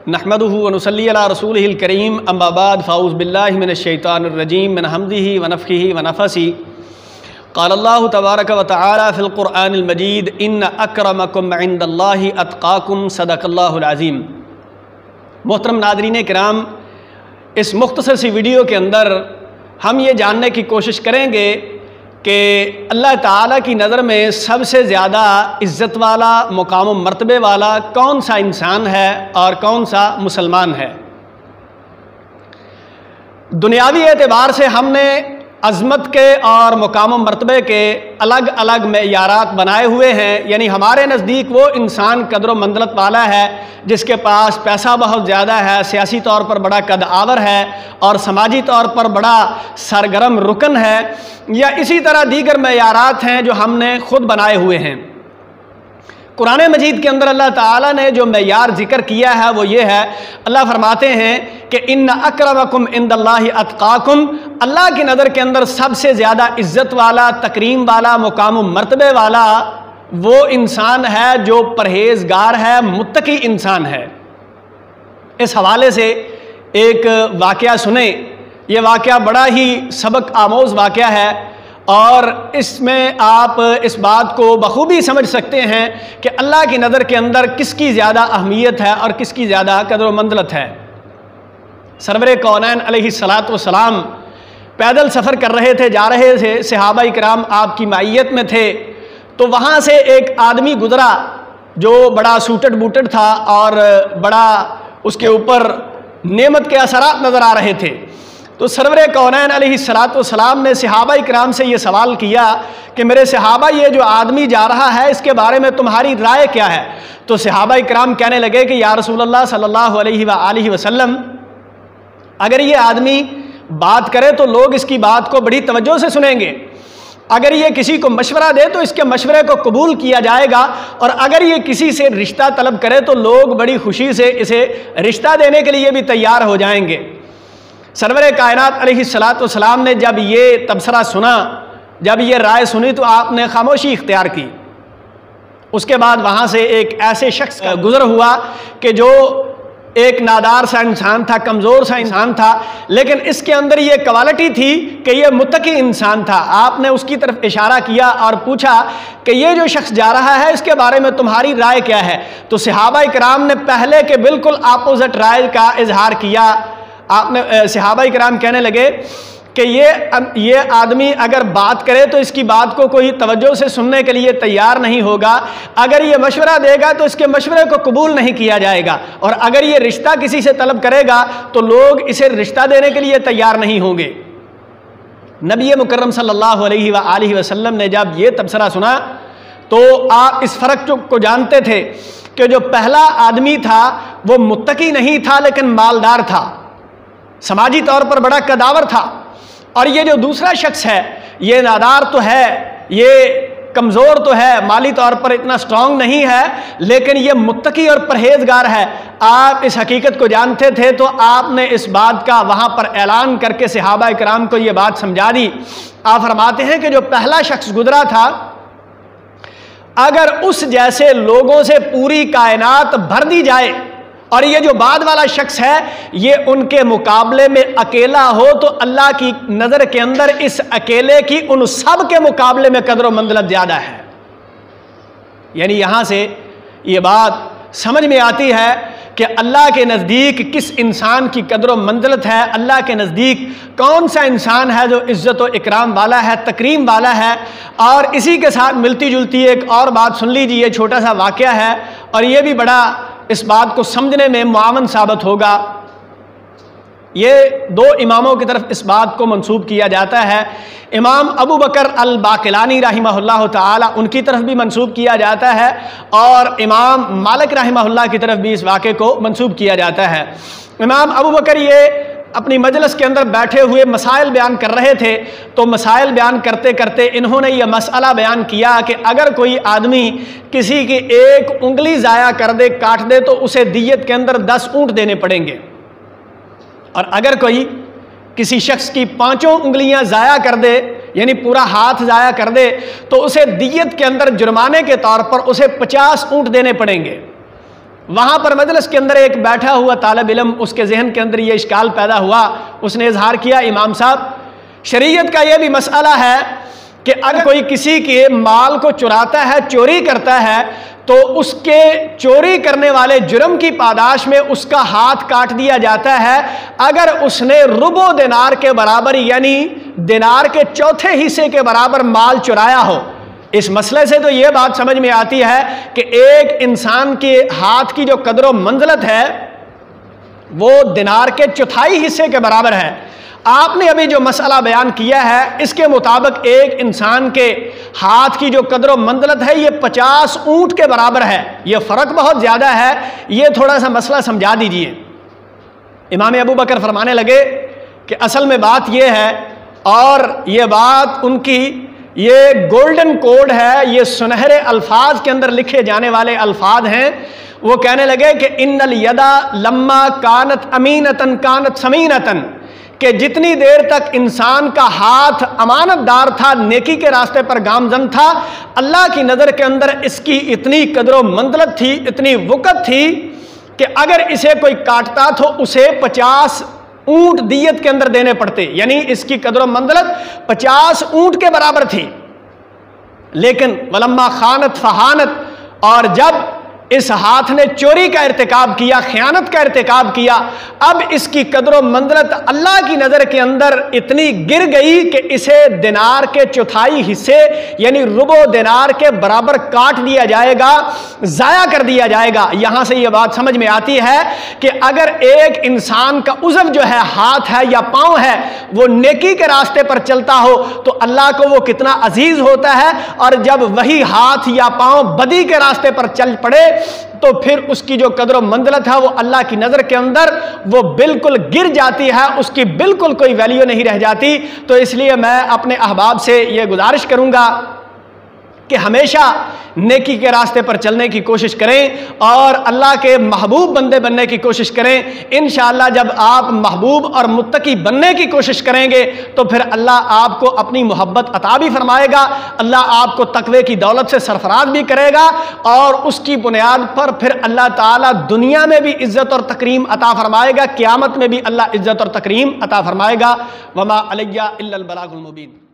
नहमदुहु व नुसल्ली अला रसूलिहिल करीम अम्मा बाद फ़ाऊज़ बिल्लाहि मिनश शैतानिर रजीम मिन हम्दिही व नफ़्ख़िही व नफ़सी क़ाल अल्लाहु तबारक व तआला फ़िल क़ुरआनिल मजीद इन्न अक्रमकुम इंदल्लाहि अत्क़ाकुम सदक़ल्लाहुल अज़ीम। मोहतरम नाज़रीन किराम, इस मुख्तसर सी वीडियो के अंदर हम ये जानने की कोशिश करेंगे कि अल्लाह ताला की नज़र में सबसे ज़्यादा इज़्ज़त वाला, मुकाम मर्तबे वाला कौन सा इंसान है और कौन सा मुसलमान है। दुनियावी एतबार से हमने अज़मत के और मुकाम मर्तबे के अलग अलग मेयारात बनाए हुए हैं। यानी हमारे नज़दीक वो इंसान कदर मंज़लत वाला है जिसके पास पैसा बहुत ज़्यादा है, सियासी तौर पर बड़ा कद आवर है और समाजी तौर पर बड़ा सरगर्म रुकन है, या इसी तरह दीगर मेयारात हैं जो हमने ख़ुद बनाए हुए हैं। कुरान मजीद के अंदर अल्लाह ताला ने जो मेयार ज़िक्र किया है वो ये है, अल्लाह फरमाते हैं कि इन्ना अक्रमकुम इंदल्लाहि अत्क़ाकुम, अल्लाह की नज़र के अंदर सबसे ज़्यादा इज़्ज़त वाला, तकरीम वाला, मुकाम मर्तबे वाला वो इंसान है जो परहेज़गार है, मुत्तकी इंसान है। इस हवाले से एक वाक़या सुने। ये वाक़या बड़ा ही सबक आमोज़ वाक़या है और इसमें आप इस बात को बखूबी समझ सकते हैं कि अल्लाह की नज़र के अंदर किसकी ज़्यादा अहमियत है और किसकी ज़्यादा कदर मंज़लत है। सरवरे कौनैन अलैहिस्सलातु वस्सलाम पैदल सफ़र कर रहे थे, जा रहे थे, सहाबाए किराम आपकी माइयत में थे, तो वहाँ से एक आदमी गुज़रा जो बड़ा सूटड बूटड था और बड़ा उसके ऊपर नेमत के असरात नज़र आ रहे थे। तो सरवरे कौनैन अलैहिस्सलातु वस्सलाम ने सहाबाए किराम से ये सवाल किया कि मेरे सहाबा, ये जो आदमी जा रहा है इसके बारे में तुम्हारी राय क्या है। तो सहाबाए किराम कहने लगे कि या रसूलल्लाह सल्लल्लाहु अलैहि वसल्लम, अगर ये आदमी बात करे तो लोग इसकी बात को बड़ी तवज्जो से सुनेंगे, अगर ये किसी को मशवरा दे तो इसके मशवरे को कबूल किया जाएगा, और अगर ये किसी से रिश्ता तलब करे तो लोग बड़ी खुशी से इसे रिश्ता देने के लिए भी तैयार हो जाएंगे। सरवरे कायनात अलैहिस्सलातु वस्सलाम ने जब ये तबसरा सुना, जब ये राय सुनी, तो आपने खामोशी इख्तियार की। उसके बाद वहाँ से एक ऐसे शख्स का गुज़र हुआ कि जो एक नादार सा इंसान था, कमज़ोर सा इंसान था, लेकिन इसके अंदर ये क्वालिटी थी कि ये मुत्तकी इंसान था। आपने उसकी तरफ इशारा किया और पूछा कि ये जो शख्स जा रहा है इसके बारे में तुम्हारी राय क्या है। तो सहाबाए किराम ने पहले के बिल्कुल अपोजिट राय का इजहार किया। आपने सहाबाए किराम कहने लगे कि ये आदमी अगर बात करे तो इसकी बात को कोई तवज्जो से सुनने के लिए तैयार नहीं होगा, अगर ये मशवरा देगा तो इसके मशवरे को कबूल नहीं किया जाएगा, और अगर ये रिश्ता किसी से तलब करेगा तो लोग इसे रिश्ता देने के लिए तैयार नहीं होंगे। नबी मुकर्रम सल्लल्लाहु अलैहि वसल्लम ने जब ये तबसरा सुना तो आप इस फ़र्क को जानते थे कि जो पहला आदमी था वो मुत्तकी नहीं था लेकिन मालदार था, समाजी तौर पर बड़ा कदावर था, और ये जो दूसरा शख्स है ये नादार तो है, ये कमज़ोर तो है, माली तौर पर इतना स्ट्रांग नहीं है, लेकिन ये मुत्तकी और परहेजगार है। आप इस हकीकत को जानते थे तो आपने इस बात का वहाँ पर ऐलान करके सहाबाए किराम को ये बात समझा दी। आप फरमाते हैं कि जो पहला शख्स गुजरा था, अगर उस जैसे लोगों से पूरी कायनात भर दी जाए और ये जो बाद वाला शख्स है ये उनके मुकाबले में अकेला हो, तो अल्लाह की नज़र के अंदर इस अकेले की उन सब के मुकाबले में कदर मंज़लत ज़्यादा है। यानी यहाँ से ये बात समझ में आती है कि अल्लाह के नज़दीक किस इंसान की कदर मंज़लत है, अल्लाह के नज़दीक कौन सा इंसान है जो इज़्ज़त व इकराम वाला है, तकरीम वाला है। और इसी के साथ मिलती जुलती एक और बात सुन लीजिए, छोटा सा वाक़या है और ये भी बड़ा इस बात को समझने में मुआवन साबित होगा। ये दो इमामों की तरफ इस बात को मंसूब किया जाता है। इमाम अबू बकर अल बाकिलानी रहमहुल्लाह ताला उनकी तरफ भी मंसूब किया जाता है और इमाम मालिक रहमहुल्लाह की तरफ भी इस वाक़े को मंसूब किया जाता है। इमाम अबू बकर ये अपनी मजलिस के अंदर बैठे हुए मसाइल बयान कर रहे थे, तो मसाइल बयान करते करते इन्होंने यह मसला बयान किया कि अगर कोई आदमी किसी की एक उंगली ज़ाया कर दे, काट दे, तो उसे दियत के अंदर 10 ऊँट देने पड़ेंगे, और अगर कोई किसी शख्स की 5 उंगलियां ज़ाया कर दे, यानी पूरा हाथ ज़ाया कर दे, तो उसे दियत के अंदर जुर्माने के तौर पर उसे 50 ऊँट देने पड़ेंगे। वहां पर मजलिस के अंदर एक बैठा हुआ तालिब इल्म, उसके जहन के अंदर ये इश्काल पैदा हुआ। उसने इजहार किया, इमाम साहब, शरीयत का यह भी मसला है कि अगर कोई किसी के माल को चुराता है, चोरी करता है, तो उसके चोरी करने वाले जुर्म की पादाश में उसका हाथ काट दिया जाता है अगर उसने रुबो दिनार के बराबर, यानी दिनार के चौथे हिस्से के बराबर माल चुराया हो। इस मसले से तो यह बात समझ में आती है कि एक इंसान के हाथ की जो कदर मंज़लत है वो दिनार के चौथाई हिस्से के बराबर है। आपने अभी जो मसला बयान किया है, इसके मुताबिक एक इंसान के हाथ की जो कदर मंज़लत है ये 50 ऊंट के बराबर है। ये फ़र्क बहुत ज़्यादा है, ये थोड़ा सा मसला समझा दीजिए। इमाम अबू बकर फरमाने लगे कि असल में बात यह है, और ये बात उनकी ये गोल्डन कोड है, ये सुनहरे अल्फाज के अंदर लिखे जाने वाले अल्फाज हैं। वो कहने लगे कि इन्नल यदा लम्मा कानत अमीनतन कानत समीनतन, कि जितनी देर तक इंसान का हाथ अमानतदार था, नेकी के रास्ते पर गामजन था, अल्लाह की नज़र के अंदर इसकी इतनी कदर मंज़लत थी, इतनी वक़्त थी कि अगर इसे कोई काटता तो उसे 50 ऊंट दियत के अंदर देने पड़ते, यानी इसकी कदर मंज़लत 50 ऊंट के बराबर थी। लेकिन वलम्मा खानत फहानत, और जब इस हाथ ने चोरी का इर्तिकाब किया, खयानत का इर्तिकाब किया, अब इसकी कदर मंज़लत अल्लाह की नज़र के अंदर इतनी गिर गई कि इसे दिनार के चौथाई हिस्से यानी रुबो दिनार के बराबर काट दिया जाएगा, ज़ाया कर दिया जाएगा। यहां से यह बात समझ में आती है कि अगर एक इंसान का उज़व जो है, हाथ है या पाँव है, वो नेकी के रास्ते पर चलता हो तो अल्लाह को वो कितना अजीज होता है, और जब वही हाथ या पाँव बदी के रास्ते पर चल पड़े तो फिर उसकी जो कदर मंज़लत है वो अल्लाह की नज़र के अंदर वो बिल्कुल गिर जाती है, उसकी बिल्कुल कोई वैल्यू नहीं रह जाती। तो इसलिए मैं अपने अहबाब से ये गुजारिश करूंगा कि हमेशा नेकी के रास्ते पर चलने की कोशिश करें और अल्लाह के महबूब बंदे बनने की कोशिश करें। इंशाअल्लाह जब आप महबूब और मुत्तकी बनने की कोशिश करेंगे तो फिर अल्लाह आपको अपनी मोहब्बत अता भी फरमाएगा, अल्लाह आपको तकवे की दौलत से सरफराज भी करेगा, और उसकी बुनियाद पर फिर अल्लाह ताला दुनिया में भी इज़्ज़त और तकरीम अता फरमाएगा, क़यामत में भी अल्लाह इज़्ज़त और तकरीम अता फरमाएगा। वमा अलैया इल्लल बलागुल मुबीन।